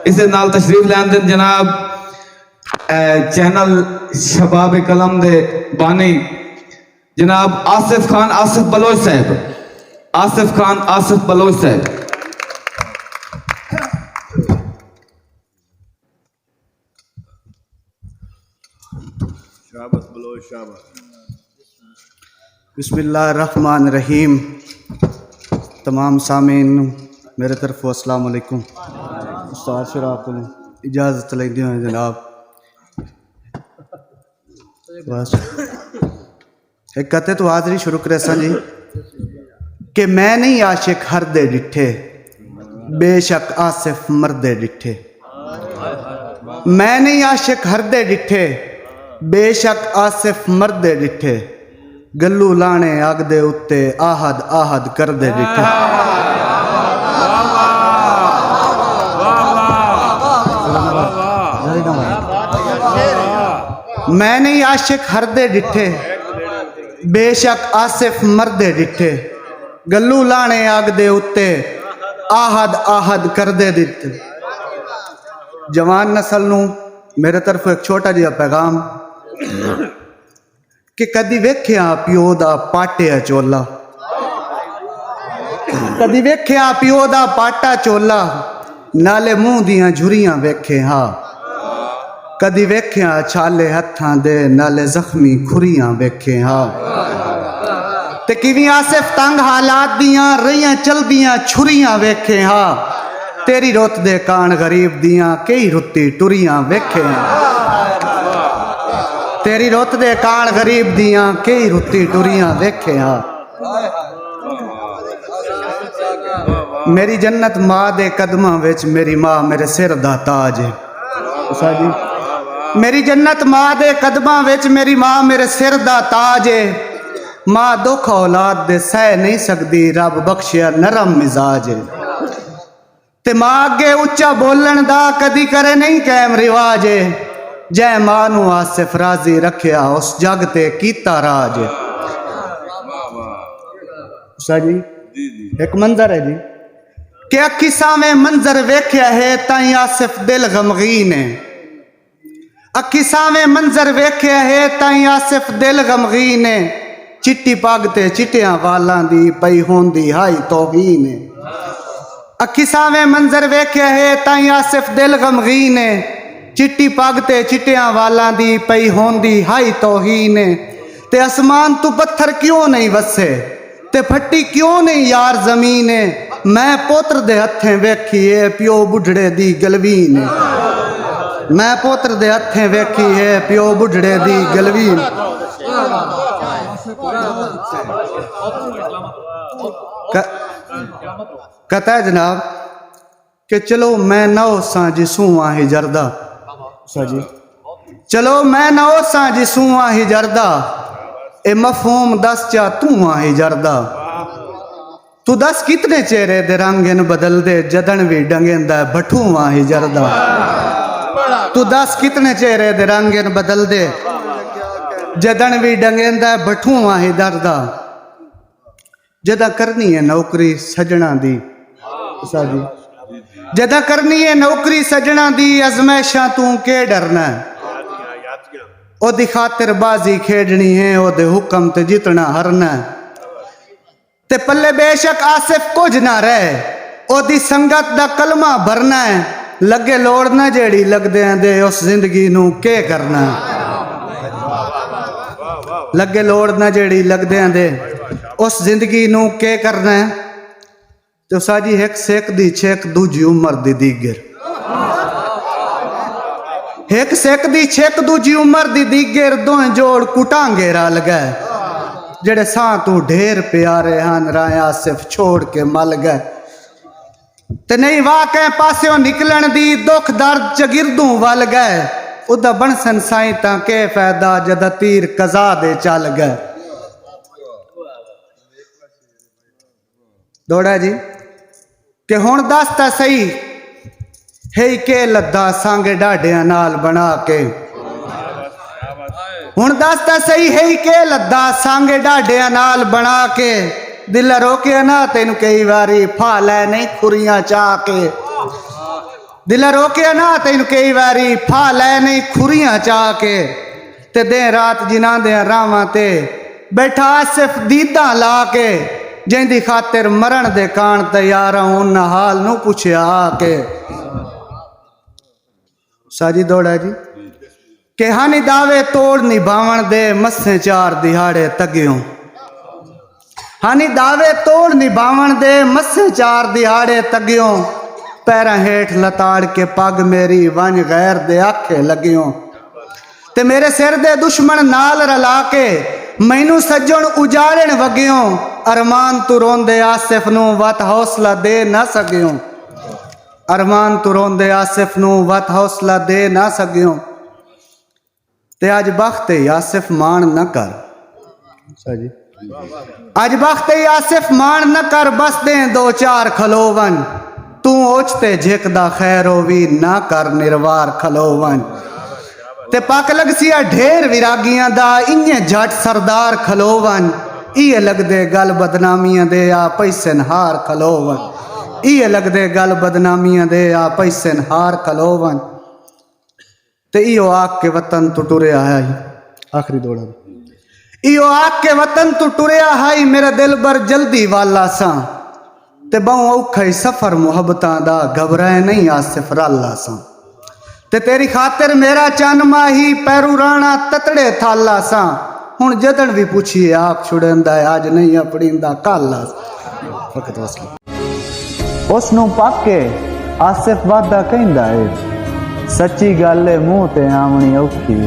इस नाल तशरीफ लैंदे जनाब चैनल शबाब कलम दे बानी जनाब आसिफ खान आसिफ बलोच साहब, आसिफ खान आसिफ बलोच साहब। शाबाश बलोच शाबाश। बिस्मिल्लाहिर्रहमानिर्रहीम। तमाम सामीन मेरे तरफ अस्सलाम वालेकुम। उस्ताद शराब को इजाज़त लेंदे हैं जनाब। बस एक कहते तो हाज़री शुरू करे सा जी कि मैं नहीं आशिक हर दे डिठे, बेशक आसिफ मर्दे डिठे। मैं नहीं आशिक हर दे डिठे, बेशक आसिफ मर्दे डिठे। गल्लू लाने अग दे उत्ते आहद आहद कर दे डिठे। मैं नहीं आशिक हर दे डिठे, बेशक आसिफ मर्दे डिठे। गल्लू लाने अग दे उत्ते आहद आहद कर दे दिते। जवान नस्ल नूं मेरे तरफ एक छोटा जिहा पैगाम कि कदी वेख्या प्यो दा पाटिया चोला, कदी वेख्या प्यो दा पाटा चोला, नाले मुंह दियां झुरियां वेखे हा। कदी वेख्या छाले हत्थां दे नाले जख्मी खुरियां वेखे हा। ते किवें आसिफ तंग हालात दियां रहियां चलदियां छुरियां वेखे हा। तेरी रुत दे कान गरीब दियां कई रुत्ती टुरियां वेखे हा। तेरी रुत दे कान गरीब दियां कई रुत्ती टुरियां वेखे हा। मेरी जन्नत माँ दे कदमां विच मेरी माँ मेरे सिर दा ताज है। जी मेरी जन्नत माँ दे कदमां विच मेरी माँ मेरे सिर दा ताज है। माँ दुख औलाद दे सह नहीं सकदी, रब बख्शिया नरम मिजाज है। ते माँ अगे उच्चा बोलन दा कदी करे नहीं कैम रिवाज है। जै मां नू आसिफ राजी रखिया उस जग ते कीता राज। जी एक मंजर है जी कि अखी सावें मंजर वेख्या है ताई आसिफ दिल गमगीन है। अखी सावें मंजर वेख्या है ताई आसिफ दिल गमगीन है। चिट्टी पग ते चिट्टियां वालां दी पई होंदी हाई तौहीन है। अखी सावें मंजर वेख्या है ताई आसिफ दिल गमगीन है। चिट्टी पग ते चिट्टियां वालां दी पई होंदी हाई तौहीन है। ते आसमान तू पत्थर क्यों नहीं वसे, ते फट्टी क्यों नहीं यार जमीन है। मैं पोत्र दे हथें वेखी है प्यो बुढ़ड़े दी गलवीन है। मैं पोत्र दे हथें वेखी है प्यो बुढ़ड़े दी गलवीन। कहता है जनाब कि चलो मैं नौ सा जिसू आही जरदा। जी चलो मैं नौ सा जिसू आही जरदा। ए मफहूम दस चा तू आही जरदा। तू दस कितने चेहरे दे रंगन बदल दे जदन भी डंगेंदा भठू आही जरदा। तू दस कितने चेहरे दे रंगन बदल दे जदन भी डंगेंदा भठू आही दरदा। जदा करनी है नौकरी सजना दी, जी जदा करनी है नौकरी सजना दी। अजमैशां तू के डरना, ओदी खातिर बाजी खेडनी है, ओदे हुक्म ते जितना हरना। ते पल्ले बेशक आसिफ कुछ ना रहे, ओदी संगत दा कलमा भरना है। लगे लोड़ ना जेड़ी लगदे दे उस जिंदगी नू के करना। लगे लोड़ ना जेड़ी लगदे दे उस जिंदगी नू के करना है। तो साजी एक सेक दी छेक दूजी उम्र दी दीगर। एक सेक दी छेक दूजी उम्र दी दीगर। दोएं जोड़ कुटांगे रल गए जेड़े सा तू ढेर प्यारे हन राय आसिफ छोड़ के मल गए। ते नहीं वाकई पास्यों निकलन दी दुख दर्द चगिरदू वल गए। उदा बनसन साई ता के फायदा जदा तीर कजा दे चल गए। दौड़ा जी कि हुण दस ता सही है के लद्दा सांगे डाडियां नाल बना के। हुण दस ता सही है के लद्दा सांगे डाडियां नाल बना के। दिल रोके ना तेन कई बारी फा लै नहीं खुरियां चाह के। दिल रोकिया ना तेन कई बारी फा लै नहीं खुरियां चाह के ते दे रात जिना दे रावां ते बैठा आसिफ दीदा ला के जिंदी खातिर मरण दे कान तैयार हूं उन हाल नू पुछया के साजी दौड़ा जी के हानी दावे तोड़ निभावण दे मस्से 4 दिहाड़े तगियों हानी दावे तोड़ निभावण दे मस्से 4 दिहाड़े तगियों पैर हेठ लताड़ के पग मेरी वन गैर दे आखे लगियों ते मेरे सिर दे दुश्मन नाल रला के मैनू सज्जण उजाड़न वगियों अरमान तू रोंदे आसिफ नू वत हौसला दे ना सगियों अरमान तू रोंदे आसिफ नू वत हौसला दे ना सगियों ते अज बख्त आसिफ मान न कर जी अज बख्त आसिफ मान न कर बस दे 2-4 खलोवन तू ओचते झिकदा खैरो भी ना कर निर्वार खलोवन ते पक लग सिया ढेर विरागियां दा इन्ने जट सरदार खलोवन इये लगदे गल बदनामियां दे आ पैसन हार खलोवन इये लगदे गल बदनामियां दे आ पैसन हार खलोवन ते इयो आग के वतन तू टुरया है आखिरी दौड़ा इयो आग के वतन तू टुरया है मेरा दिल बर जल्दी वाला सा ते बहु औखा सफर मुहब्बतां दा घबराए नहीं आसिफ राला सा ते तेरी खातिर मेरा चन माही पैरू राणा ततड़े थाला सा हुण जदन भी पूछिए आप छुड़ंदा आज नहीं अपड़ींदा काला फकत वसला उस नू पाके आसिफ वादा कहंदा है सच्ची गल है मुंह ते आवणी औखी